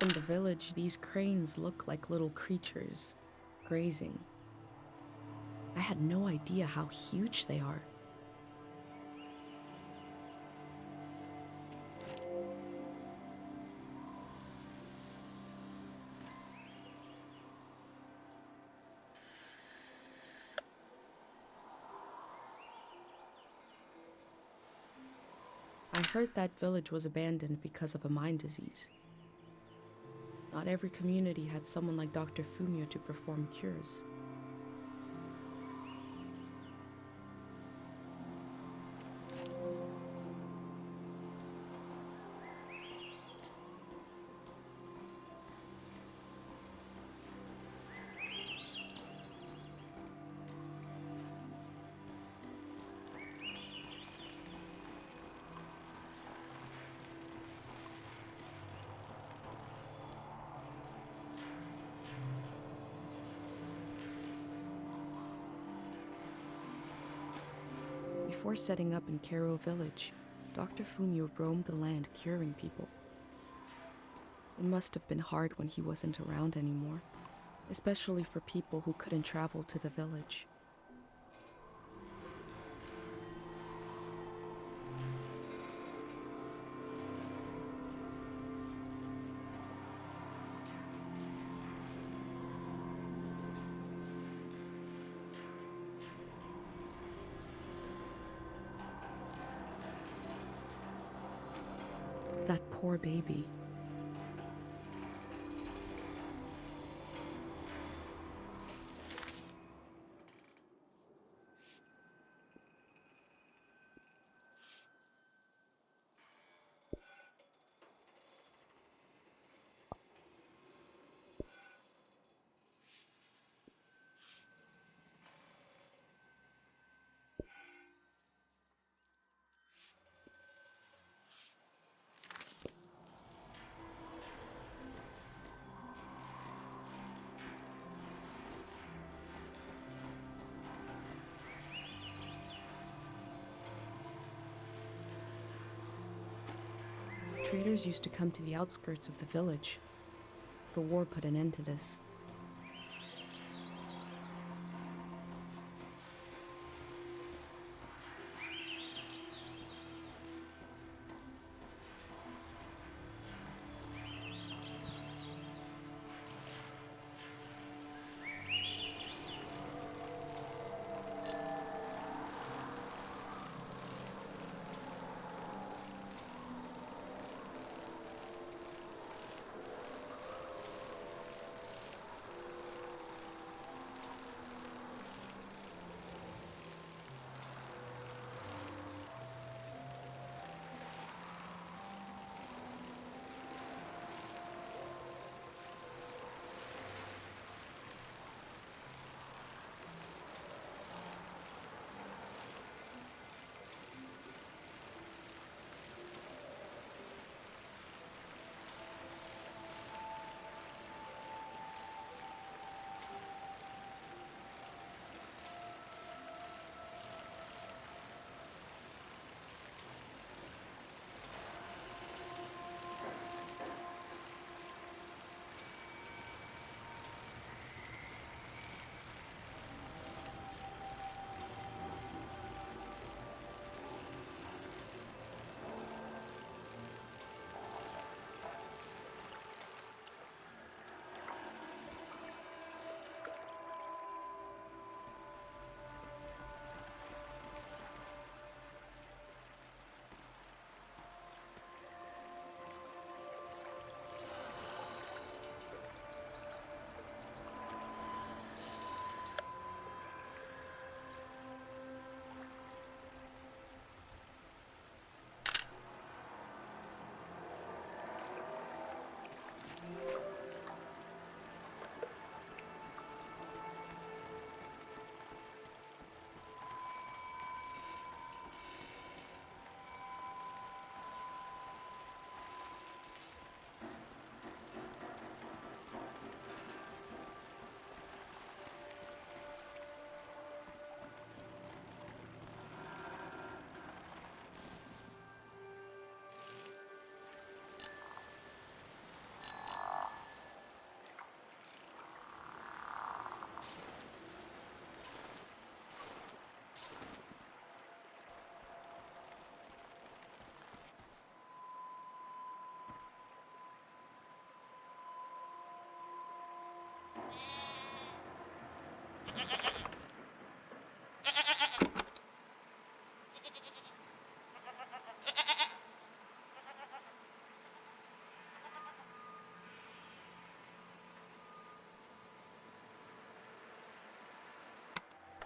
From the village, these cranes look like little creatures, grazing. I had no idea how huge they are. I heard that village was abandoned because of a mind disease. Not every community had someone like Dr. Fumio to perform cures. Before setting up in Caro village, Dr. Fumio roamed the land curing people. It must have been hard when he wasn't around anymore, especially for people who couldn't travel to the village. That poor baby. Traders used to come to the outskirts of the village. The war put an end to this.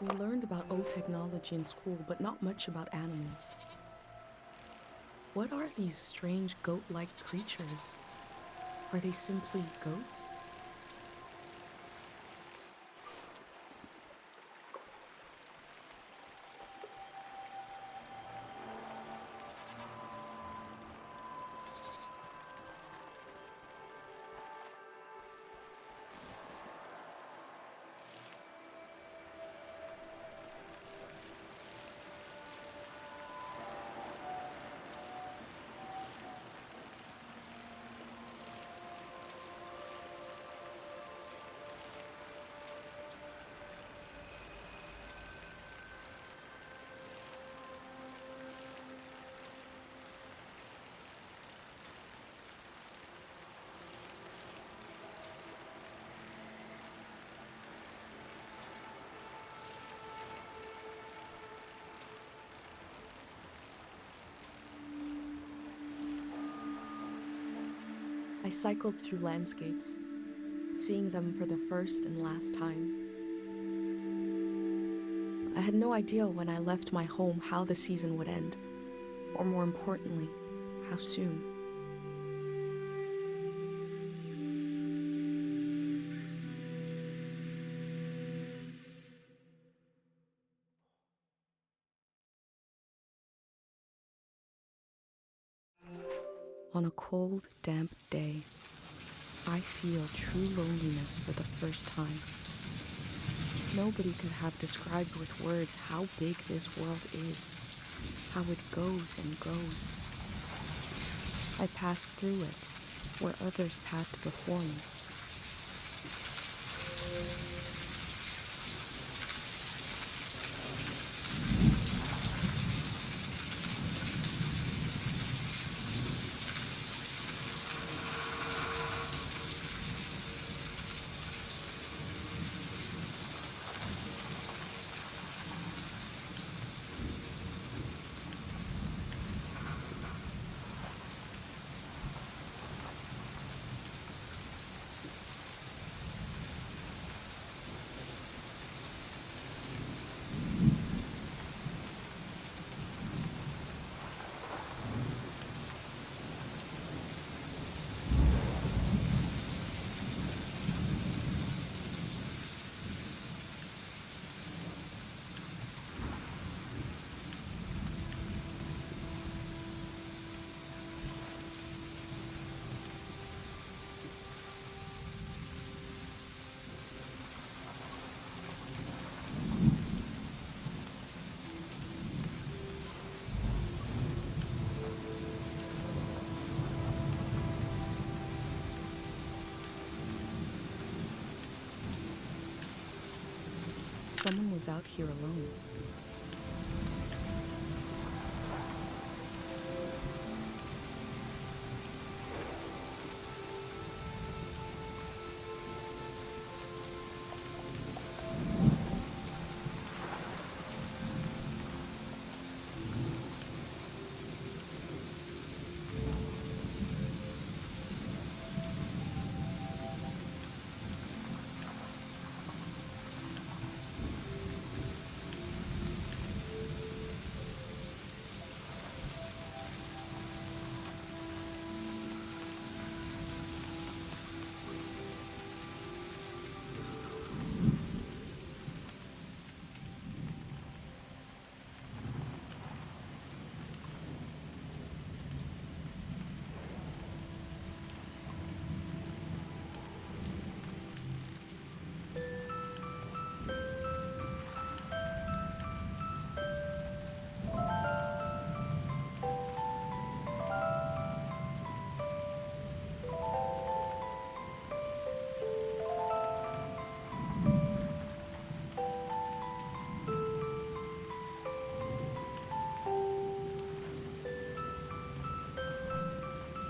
We learned about old technology in school, but not much about animals. What are these strange goat-like creatures? Are they simply goats? I cycled through landscapes, seeing them for the first and last time. I had no idea when I left my home how the season would end, or more importantly, how soon. On a cold, damp day, I feel true loneliness for the first time. Nobody could have described with words how big this world is, how it goes and goes. I passed through it, where others passed before me. Someone was out here alone.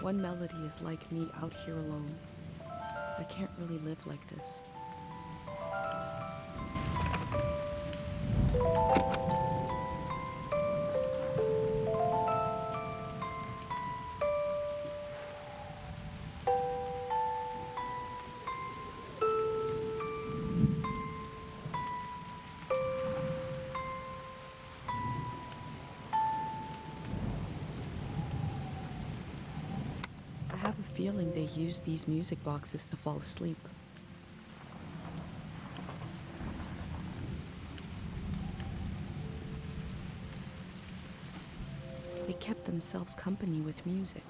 One melody is like me out here alone. I can't really live like this. have a feeling they used these music boxes to fall asleep. They kept themselves company with music.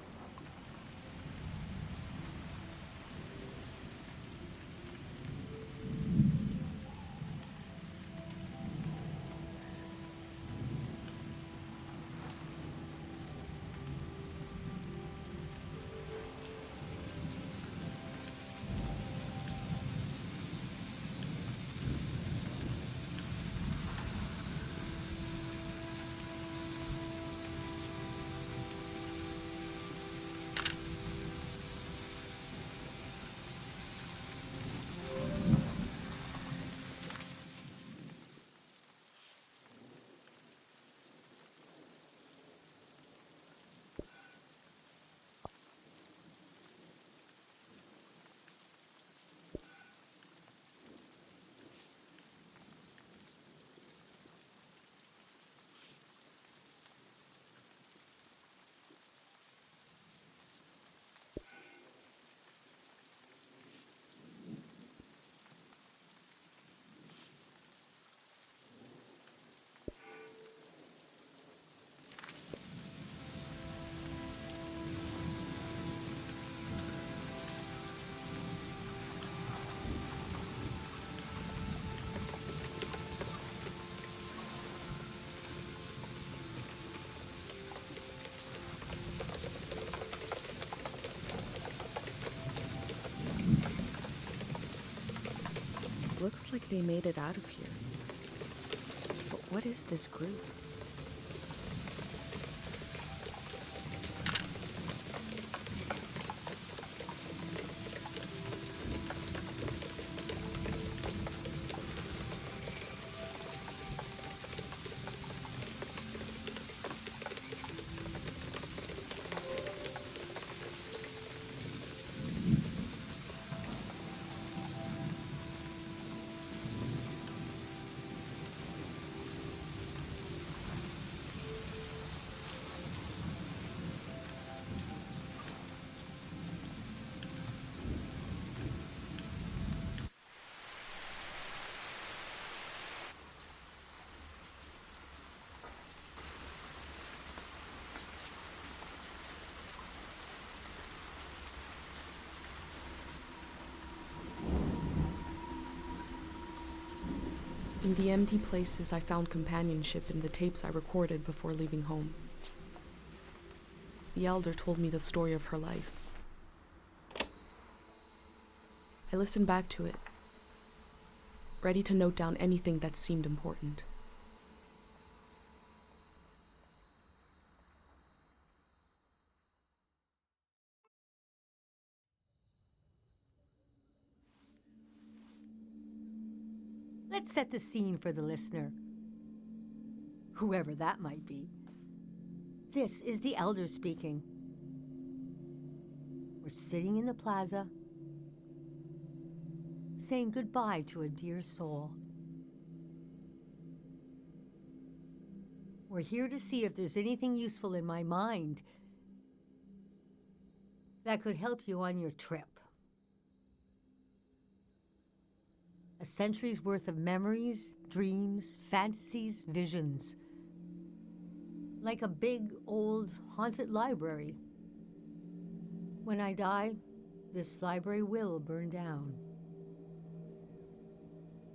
Looks like they made it out of here. But what is this group? In the empty places, I found companionship in the tapes I recorded before leaving home. The elder told me the story of her life. I listened back to it, ready to note down anything that seemed important. Let's set the scene for the listener, whoever that might be. This is the elder speaking. We're sitting in the plaza, saying goodbye to a dear soul. We're here to see if there's anything useful in my mind that could help you on your trip. A century's worth of memories, dreams, fantasies, visions. Like a big, old, haunted library. When I die, this library will burn down.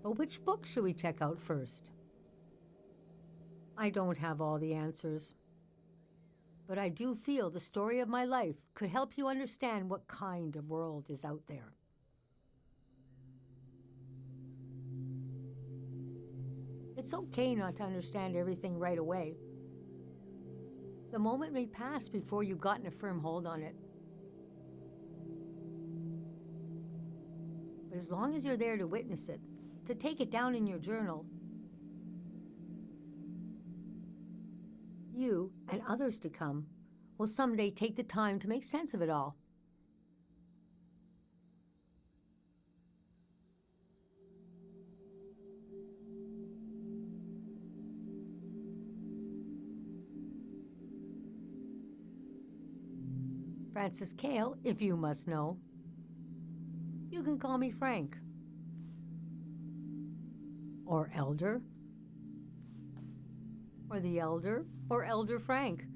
But which book should we check out first? I don't have all the answers. But I do feel the story of my life could help you understand what kind of world is out there. It's okay not to understand everything right away. The moment may pass before you've gotten a firm hold on it. But as long as you're there to witness it, to take it down in your journal, you and others to come will someday take the time to make sense of it all. Francis Cale, if you must know. You can call me Frank. Or Elder. Or the Elder, or Elder Frank.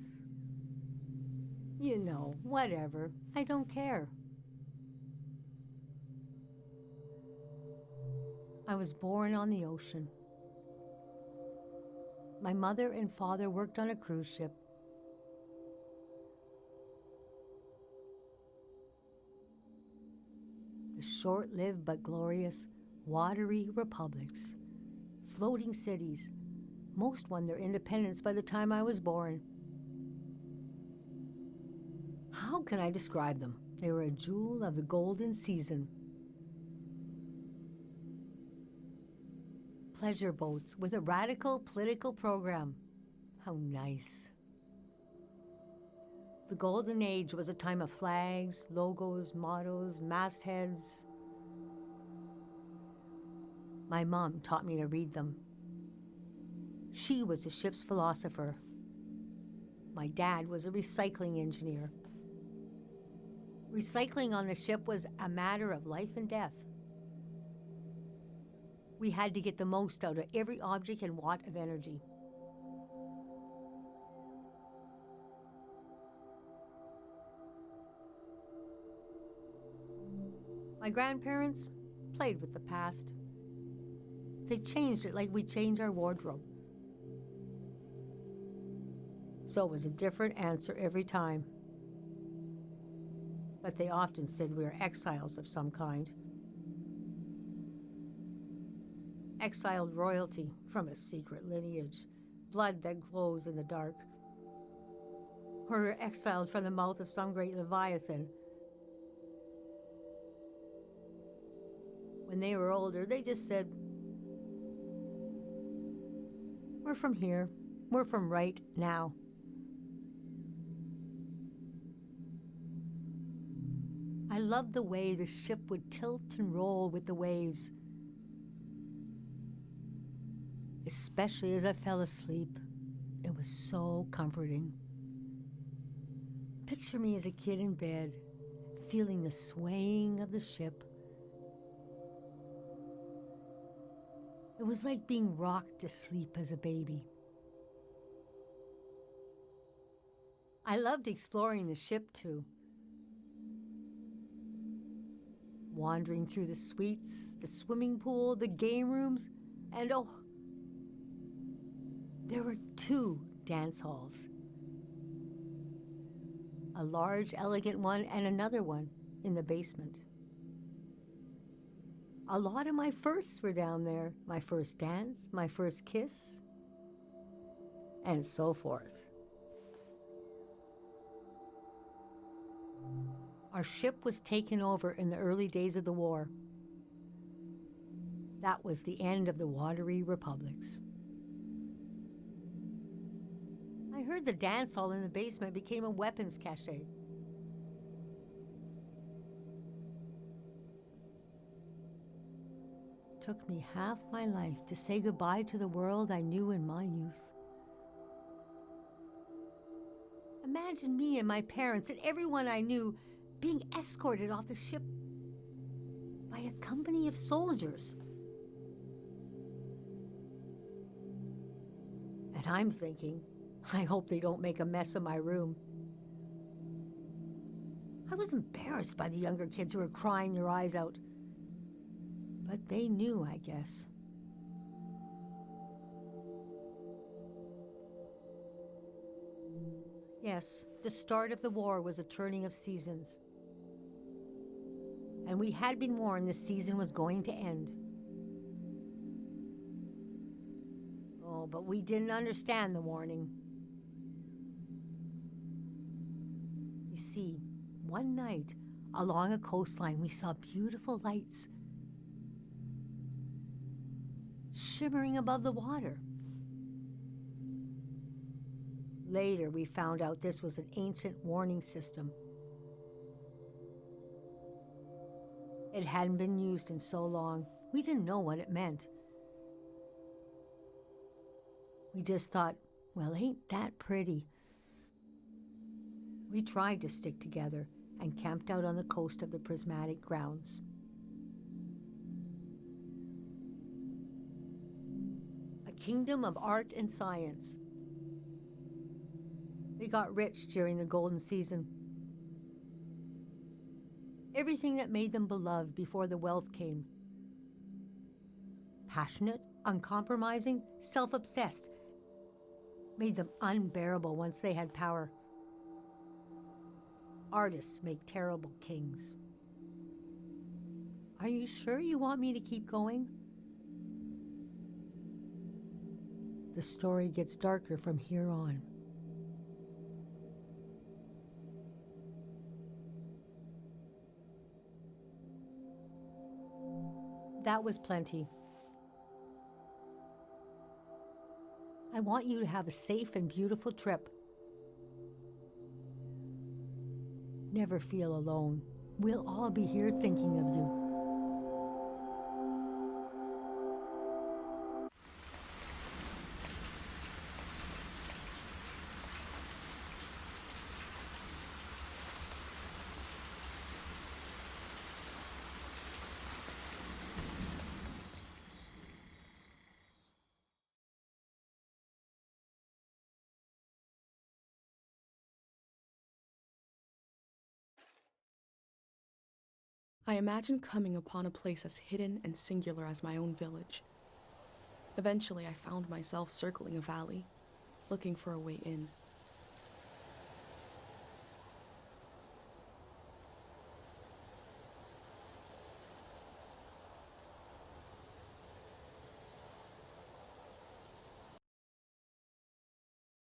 You know, whatever. I don't care. I was born on the ocean. My mother and father worked on a cruise ship. The short-lived but glorious watery republics, floating cities. Most won their independence by the time I was born. How can I describe them? They were a jewel of the golden season. Pleasure boats with a radical political program. How nice. The Golden Age was a time of flags, logos, mottos, mastheads. My mom taught me to read them. She was a ship's philosopher. My dad was a recycling engineer. Recycling on the ship was a matter of life and death. We had to get the most out of every object and watt of energy. My grandparents played with the past. They changed it like we change our wardrobe. So it was a different answer every time. But they often said we were exiles of some kind. Exiled royalty from a secret lineage, blood that glows in the dark. Or we're exiled from the mouth of some great leviathan. When they were older, they just said, we're from here. We're from right now. I loved the way the ship would tilt and roll with the waves. Especially as I fell asleep. It was so comforting. Picture me as a kid in bed, feeling the swaying of the ship. It was like being rocked to sleep as a baby. I loved exploring the ship too. Wandering through the suites, the swimming pool, the game rooms, and oh, there were 2 dance halls. A large, elegant one and another one in the basement. A lot of my firsts were down there. My first dance, my first kiss, and so forth. Our ship was taken over in the early days of the war. That was the end of the watery republics. I heard the dance hall in the basement became a weapons cache. Took me half my life to say goodbye to the world I knew in my youth. Imagine me and my parents and everyone I knew being escorted off the ship by a company of soldiers. And I'm thinking, I hope they don't make a mess of my room. I was embarrassed by the younger kids who were crying their eyes out. But they knew, I guess. Yes, the start of the war was a turning of seasons. And we had been warned the season was going to end. Oh, but we didn't understand the warning. You see, one night along a coastline we saw beautiful lights shimmering above the water. Later, we found out this was an ancient warning system. It hadn't been used in so long. We didn't know what it meant. We just thought, well, ain't that pretty? We tried to stick together and camped out on the coast of the prismatic grounds. A kingdom of art and science. They got rich during the golden season. Everything that made them beloved before the wealth came. Passionate, uncompromising, self-obsessed. Made them unbearable once they had power. Artists make terrible kings. Are you sure you want me to keep going? The story gets darker from here on. That was plenty. I want you to have a safe and beautiful trip. Never feel alone. We'll all be here thinking of you. I imagined coming upon a place as hidden and singular as my own village. Eventually, I found myself circling a valley, looking for a way in.